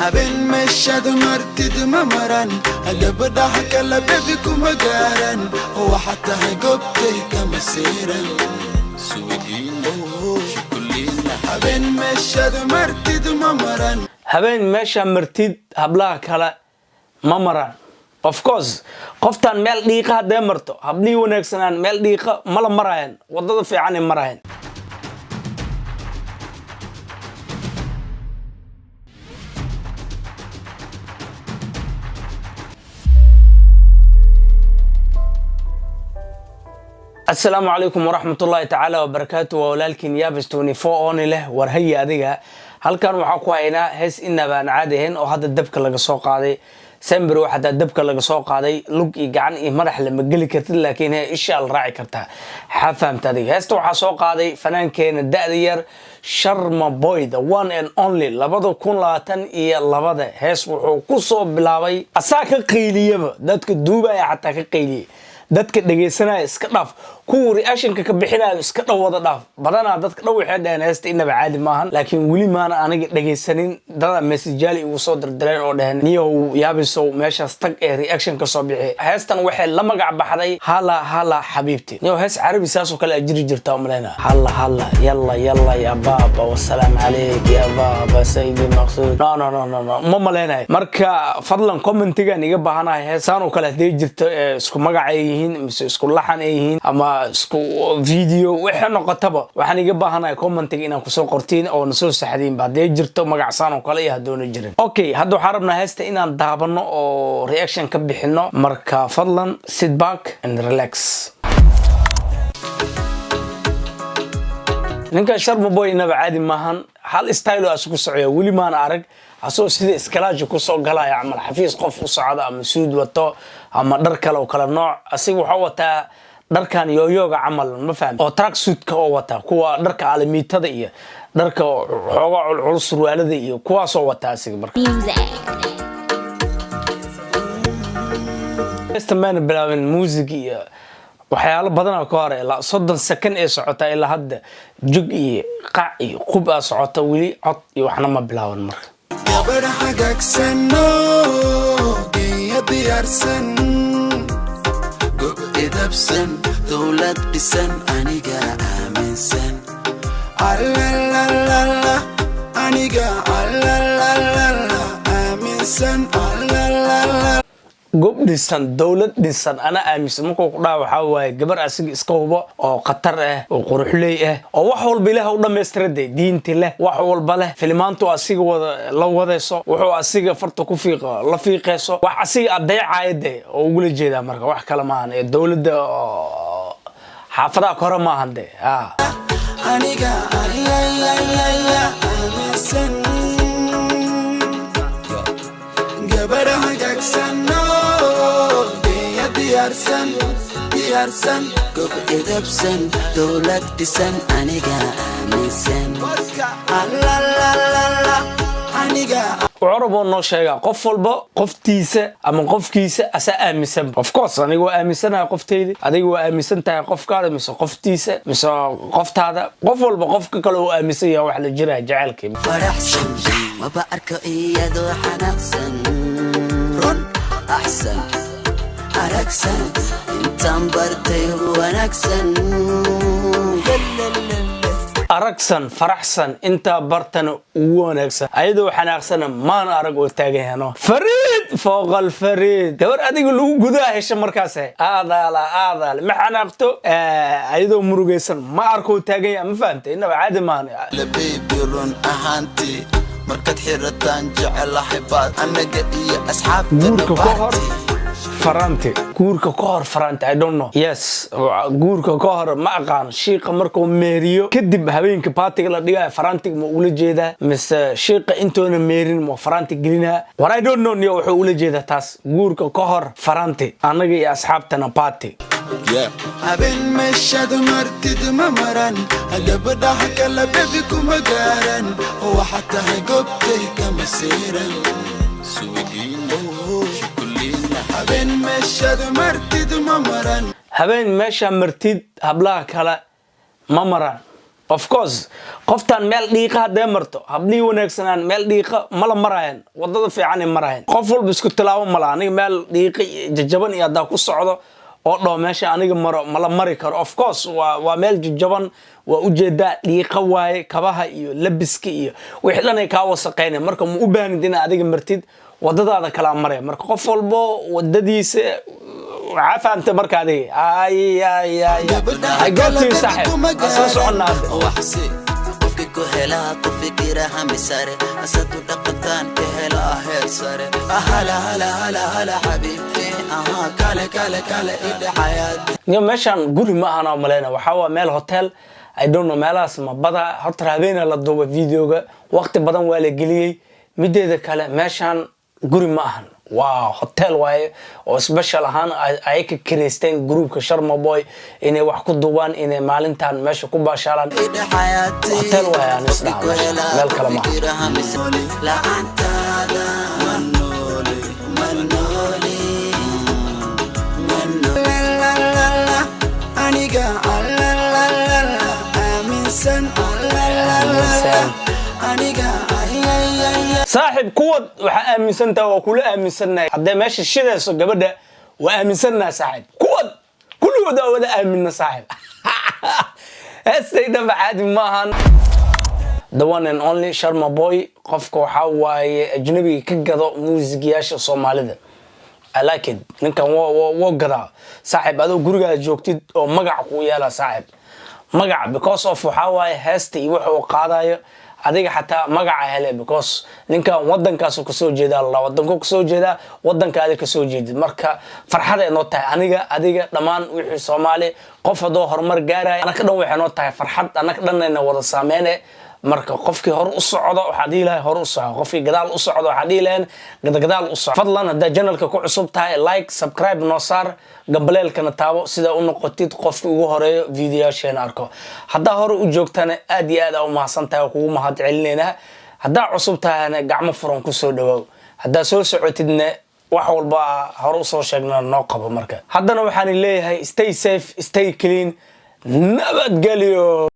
habeen meeshaad martid ma maran gabadhaha kala bebi kuma gaaran waxaad tahay goobtay kama siiran habeen meeshaad martid ma maran habeen meesha martid hablaha kala ma maran of course qoftan meel dhiiqa hadee marto habdii wanaagsanaan meel dhiiqa mala marayaan wadada fiican ay marayaan السلام عليكم ورحمة الله تعالى وبركاته ولكن يابس 24 له ورهي أديها هل كان وحكوا هنا هس إن بان عادهن وهذا الدبك اللي سوق هذا سمبر واحد الدبك اللي سوق هذا لوك يجعن مرح لما قلي كتير لكن هي إيش الراعي كرتها حفهمت هذه هس توح سوق هذا فنان كان الدأدير شرم بوي the one and only لبضو كون لاتن إيه لبضة هس وحكوسو بلاوي أساك قيلية دتك دوبا حتى كقيلية dadka dhageysanaya iska dhaaf kuwa reaction ka bixinaya iska dhawada dhaaf badana dadka dhaw waxay dhahan heesta inaba caadi maahan laakiin wali maana aniga dhageysanin dada message igu soo dirdireen oo dhahan niyow yaabiso meeshaas tag ee reaction ka soo bixi heestan waxay la magac baxday hala xabiibti niyow hees carabi saasoo kale ajiri jirta umaleena hala yalla ya baba wasalaam alayk ya baba sayyidi maqsuud no ma maleenay marka fadlan commentiga niga baahanahay heesaan oo kale hadii jirto isku magacay isku laxan ay yihiin ama isku video waxa noqotaba waxaan iga baahanahay commentiga inaan ku soo qortiin oo na soo saxdiin baadee jirto magacsan oo kale iyo hadoona jirin okay hadda waxaan rabnaa heesta inaan daabano oo reaction ka bixino marka fadlan sit back and relax ninka Sharma Boy inaba caadi maahan hal style oo isku socyo wali maan arag asoo sida iskalaaj ku soo galaya amal xafiis qof u socda ama suud wato ama dhar kale oo kala nooc asiga waxa wataa dharkan yooyooga amal ma faham oo track suit ka oo wata kuwa dharka alamiitada iyo dharka xooga culus surwaalada iyo kuwa soo wata asiga marka استمعنا بلا موسيقى iyo waxyaalo badan oo ka hor ilaa 30 second ee socota ilaa hadda jug iyo qac iyo qub ah socota wali cod iyo waxna ma bilaawan marka gabar hagaagsanno diyarsan gob edabsan dawlad dhisan aniga aaminsan allalala aniga allalala aaminsan allalala gob dhisan dawlad dhisan ana aaminsan markuu ku dhaw waxa waaye gabar asiga iska hubo oo qatar ah oo quruxley ah oo wax walba ilaahay u dhameystiraday diinta leh wax walba leh filmaantu asiga wada la wadayso wuxuu asiga farta ku fiiqo la fiiqeyso wax asiga adeecayde oo ugu jeeda marka wax kale ma ahan ee dawladda xaafadaha kore ma ahan de aniga aaminsan gabar hagaagsanno diyarsan gob edabsan dawlad dhisan aniga aaminsan allalala aniga وعربو نو شيغا qof walba qoftiisa ama qofkiisa asa aaminsan of course anigu aaminsanahay qofteydi adigu waa aaminsantahay qofkaada mise qoftiisa mise qoftaada qof walba qofka kale oo aaminsan yahay wax la jiraa jaceelkii faraxsan ma ba arko iyadoo xanaaqsan run ahsan aragsan intaan bartay wanaagsan aragsan faraxsan inta bartana ugu wanaagsan ayadoo xanaaqsan maan arag oo taagayano fariid fooqal fariid gabar adigu lagu gudaa hesha markaas aadaal ma xanaaqto ayadoo murugaysan ma arko taagay ma fahamtay inaba caadi maan la baby run ahaanti markad xirataan jecelahay baad anaga iyo asxaabta فرانتي كوركا كهر فرانتي I don't know yes كوركا كهر ما أقان شيقة مركو ميريو كدب هبين كباتي لا دقاء فرانتي ما أولي جيدا مس شيقة انتونا ميرين ما فرانتي قلينها what I don't know نيو وحو أولي جيدا تاس كوركا كهر فرانتي أنا جي أصحابتنا باتي habeen meeshaad martid ma maran gabadhaha kala bebi kuma gaaran waxaad tahay goobtay kama siiran habeen meeshaad martid ma maran habeen meesha martid hablaha kala ma maran of course qoftan meel dhiiqa haday marto habni wanaagsanaan meel dhiiqa mala marayaan wadada fiican ay marayaan qof walba isku tilaabo mala aniga meel dhiiqa jajaban iyo hadaa ku socdo oo dhow meesha aniga mala mari karo of course waa meel jajaban waa ujeeda dhiiqa waaye kabaha iyo labiska iyo wixii dhan ay ka wasaqeynay marka ma u baahnid in adiga martid wadadaada kala maray marka qof walba wadadiisa عافانت مركادي I got you صاحب اساس عنا وحسي وفكك هلا وفكرها مساري اسد دقتان كهلا هير ساري هلا هلا هلا هلا حبيبتي كاله كاله كاله إيد حياتي يوم مشان غوري ما انا ملينا waxaa meel hotel I don't know meelaas ma bada horta habeenaa la duubay videoga waqti badan waa la geliyay mideeda kale meeshan guri ma ahan wow hotel waaye oo special ahaan ay ka kireysteen groupka Sharma Boy inay wax ku duubaan inay maalintan meesha ku baashaalaan hotel waaye aan isdhaa meel kale ma la antada manoli manoli manoli aniga alala aminsan alala aniga صاحب كود waxa aaminsantaa waa kula aaminsanahay haday meesha shidayso gabadha waa aaminsanaa saaxib كود kulooda wada aamina saaxib heestayda baadi maahan the one and only Sharma Boy qofka waxa waaye ajnabiga ka gado muusigiyaasha Soomaalida I like it ninkan waa gadaa saaxib adoo guriga joogtid oo magac ku yeela saaxib magac because of waxa waaye heesta iyo wuxuu qaadayo adiga xataa magaca hele because ninkan wadankaas ka soo jeeda la wadanka ka soo jeeda wadankaada ka soo jeedid marka farxad ay noo tahay aniga adiga dhamaan wixii Soomaali qof hadoo horumar gaaray anaka dhan waxay noo tahay farxad anaka dhanayna wada saameeyay marka qofkii hor u socdo waxa diilay hor u socdo qofkii gadaal u socdo waxa diileen gadaal u socdo fadlan hada channelka ku cusub tahay like subscribe noo saar gambaleelkana taabo sida u noqotid qofkii ugu horeeyo videoyaasheena arko hada hore u joogtana aad iyo aad u mahadsantahay kugu mahad celinayna hada cusub tahayna gacmo furan ku soo dhawow hada soo socotidna wax walba hor u soo sheegnaa noo qabo marka hadana waxaan leeyahay stay safe stay clean nabad galiyo